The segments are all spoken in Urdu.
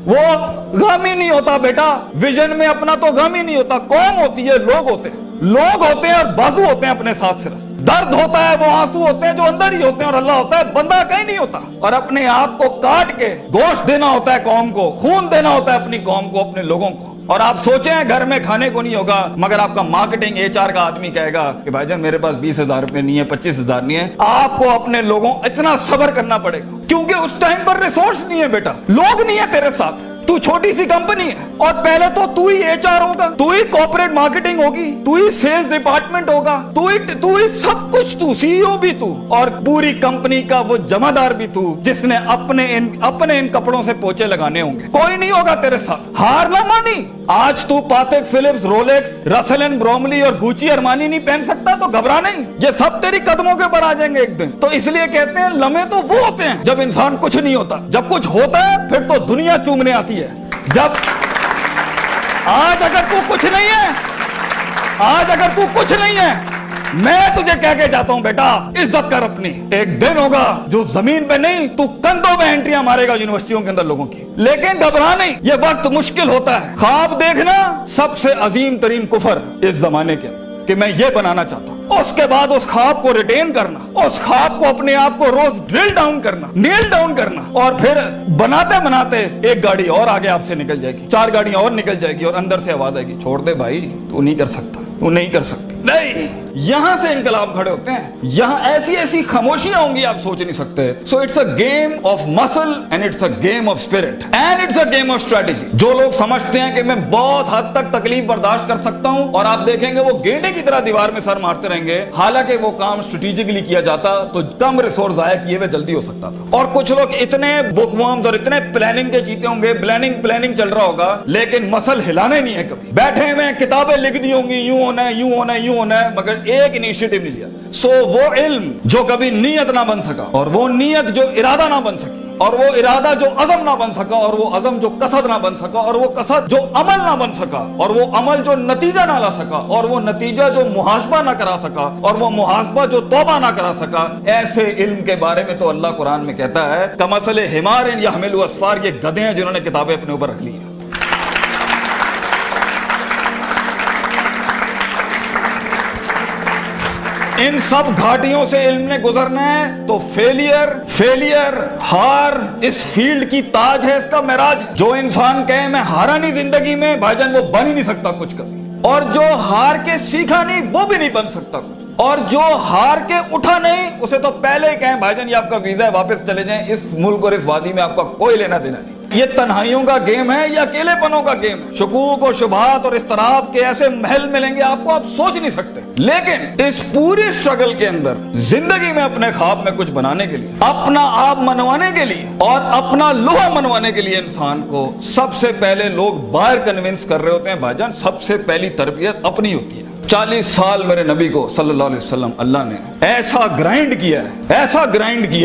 وہ غم ہی نہیں ہوتا بیٹا, ویژن میں اپنا تو غم ہی نہیں ہوتا. قوم ہوتی ہے, لوگ ہوتے ہیں, لوگ ہوتے ہیں اور بازو ہوتے ہیں اپنے ساتھ. صرف درد ہوتا ہے, وہ آنسو ہوتے ہیں جو اندر ہی ہوتے ہیں, اور اللہ ہوتا ہے بندہ کہیں نہیں ہوتا. اور اپنے آپ کو کاٹ کے گوشت دینا ہوتا ہے قوم کو, خون دینا ہوتا ہے اپنی قوم کو, اپنے لوگوں کو. اور آپ سوچیں گھر میں کھانے کو نہیں ہوگا, مگر آپ کا مارکیٹنگ HR کا آدمی کہے گا کہ بھائی جان میرے پاس 20,000 روپے نہیں ہے, 25,000 نہیں ہے. آپ کو اپنے لوگوں اتنا صبر کرنا پڑے گا, کیونکہ اس ٹائم پر ریسورس نہیں ہے بیٹا, لوگ نہیں ہے تیرے ساتھ. تو چھوٹی سی کمپنی ہے, اور پہلے تو ہی HR ہوگا, تو ہی کارپوریٹ مارکیٹنگ ہوگی, تو ہی سیلز ڈپارٹمنٹ ہوگا, تو ہی سب کچھ, تو CEO بھی تو, اور پوری کمپنی کا وہ جمع دار بھی تو, جس نے اپنے ان کپڑوں سے پوچھے لگانے ہوں گے. کوئی نہیں ہوگا تیرے ساتھ. ہار نہ مانی. آج تو پاتیک فلپس, رولیکس, رسل اینڈ بروملی اور گوچی ارمانی نہیں پہن سکتا تو گھبرا نہیں, یہ سب تیری قدموں کے اوپر آ جائیں گے ایک دن. تو اس لیے کہتے ہیں لمحے تو وہ ہوتے ہیں جب انسان کچھ نہیں ہوتا, جب کچھ ہوتا ہے پھر تو دنیا چومنے آتی ہے. جب آج اگر تو کچھ نہیں ہے, میں تجھے کہہ کے جاتا ہوں بیٹا, عزت کر اپنی. ایک دن ہوگا جو زمین پہ نہیں, تو کندھوں پہ انٹریاں مارے گا یونیورسٹیوں کے اندر لوگوں کی. لیکن گھبرا نہیں, یہ وقت مشکل ہوتا ہے. خواب دیکھنا سب سے عظیم ترین کفر اس زمانے کے, کہ میں یہ بنانا چاہتا ہوں. اس کے بعد اس خواب کو ریٹین کرنا, اس خواب کو اپنے آپ کو روز ڈرل ڈاؤن کرنا, نیل ڈاؤن کرنا, اور پھر بناتے ایک گاڑی اور آگے آپ سے نکل جائے گی, 4 گاڑیاں اور نکل جائے گی, اور اندر سے آواز آئے گی, چھوڑ دے بھائی, تو نہیں کر سکتا, تو نہیں کر سکتی. نہیں, یہاں سے انقلاب کھڑے ہوتے ہیں. یہاں ایسی خاموشیاں ہوں گی آپ سوچ نہیں سکتے. So it's a game of muscle and it's a game of spirit and it's a game of strategy. جو لوگ سمجھتے ہیں کہ میں بہت حد تک تکلیف برداشت کر سکتا ہوں, اور آپ دیکھیں گے وہ گینڈے کی طرح دیوار میں سر مارتے رہیں گے, حالانکہ وہ کام اسٹریٹجکلی کیا جاتا تو کم ریسورس ضائع کیے ہوئے جلدی ہو سکتا تھا. اور کچھ لوگ اتنے بک ورمز اور اتنے پلاننگ کے جیتے ہوں گے, پلاننگ چل رہا ہوگا, لیکن مسل ہلانے نہیں ہے کبھی. بیٹھے ہوئے کتابیں لکھ دی ہوں گی, یوں ہونا ہے, مگر ایک انیشیٹو نہیں لیا. سو وہ علم جو کبھی نیت نہ بن سکا, اور وہ نیت جو ارادہ نہ بن سکی, اور وہ ارادہ جو عزم نہ بن سکا, اور وہ عزم جو قصد نہ بن سکا, اور وہ قصد جو عمل نہ بن سکا, اور وہ عمل جو نتیجہ نہ لا سکا, اور وہ نتیجہ جو محاسبہ نہ کرا سکا, اور وہ محاسبہ جو توبہ نہ کرا سکا, ایسے علم کے بارے میں تو اللہ قرآن میں کہتا ہے کمثل حمار یحمل اسفار, یہ گدھے ہیں جنہوں نے کتابیں اپنے اوپر رکھ لی ہیں. ان سب گھاٹیوں سے علم نے گزرنا ہے, تو فیلئر, ہار اس فیلڈ کی تاج ہے, اس کا معراج. جو انسان کہے میں ہارا نہیں زندگی میں, بھائی جان وہ بن ہی نہیں سکتا کچھ کبھی. اور جو ہار کے سیکھا نہیں, وہ بھی نہیں بن سکتا کچھ. اور جو ہار کے اٹھا نہیں, اسے تو پہلے ہی کہیں بھائی جان یہ آپ کا ویزا ہے, واپس چلے جائیں, اس ملک اور اس وادی میں آپ کا کوئی لینا دینا نہیں. یہ تنہائیوں کا گیم ہے یا اکیلے پنوں کا گیم ہے. شکوک اور شبہات اور اضطراب کے ایسے محل ملیں گے آپ کو, آپ سوچ نہیں سکتے. لیکن اس پوری اسٹرگل کے اندر زندگی میں اپنے خواب میں کچھ بنانے کے لیے, اپنا آپ منوانے کے لیے, اور اپنا لوہا منوانے کے لیے, انسان کو سب سے پہلے لوگ باہر کنونس کر رہے ہوتے ہیں. بھائی جان سب سے پہلی تربیت اپنی ہوتی ہے. 40 سال میرے نبی کو صلی اللہ علیہ وسلم اللہ نے ایسا گرائنڈ کیا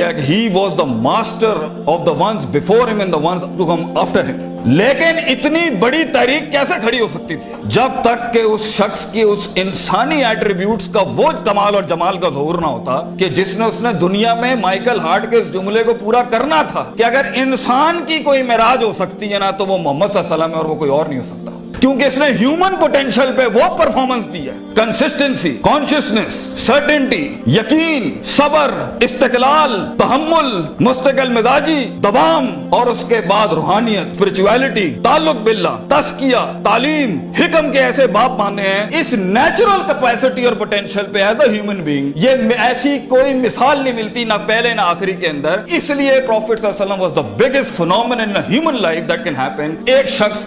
ہے کہ he was the master of the ones before him and the ones to come after him. لیکن اتنی بڑی تحریک کیسے کھڑی ہو سکتی تھی جب تک کہ اس شخص کی اس انسانی ایٹریبیوٹس کا وہ کمال اور جمال کا ظہور نہ ہوتا کہ جس نے دنیا میں مائیکل ہارٹ کے اس جملے کو پورا کرنا تھا کہ اگر انسان کی کوئی معراج ہو سکتی ہے نا, تو وہ محمد صلی اللہ علیہ وسلم ہے, اور وہ کوئی اور نہیں ہو سکتا. کیونکہ اس نے ہیومن پوٹینشل پہ وہ پرفارمنس دی ہے, کنسسٹنسی, کانشیسنس, سرٹنٹی, یقین, صبر, استقلال, تحمل, مستقل مزاجی, دوام, اور اس کے بعد روحانیت, اسپرچویلٹی, تعلق باللہ, تزکیہ, تعلیم, حکم کے ایسے باپ باندھے ہیں. اس نیچرل کیپیسٹی اور پوٹینشل پہ ایز اے ہیومن بینگ یہ ایسی کوئی مثال نہیں ملتی, نہ پہلے نہ آخری کے اندر. اس لیے پروفیٹ صلی اللہ علیہ وسلم was the biggest phenomenon in a human life that can happen. ایک شخص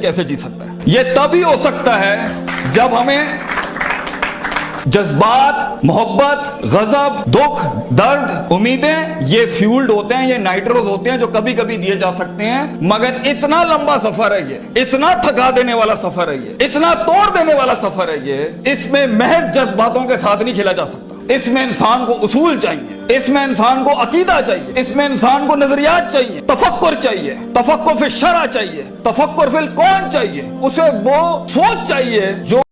کیسے جی سکتا ہے؟ یہ تبھی ہو سکتا ہے جب ہمیں جذبات, محبت, غضب, دکھ, درد, امیدیں, یہ فیولڈ ہوتے ہیں, یہ نائٹروز ہوتے ہیں جو کبھی کبھی دیے جا سکتے ہیں. مگر اتنا لمبا سفر ہے یہ, اتنا تھکا دینے والا سفر ہے یہ, اتنا توڑ دینے والا سفر ہے یہ. اس میں محض جذباتوں کے ساتھ نہیں کھیلا جا سکتا. اس میں انسان کو اصول چاہیے, اس میں انسان کو عقیدہ چاہیے, اس میں انسان کو نظریات چاہیے, تفکر چاہیے, تفکر فی الشرع چاہیے, تفکر فی الکون چاہیے. اسے وہ سوچ چاہیے جو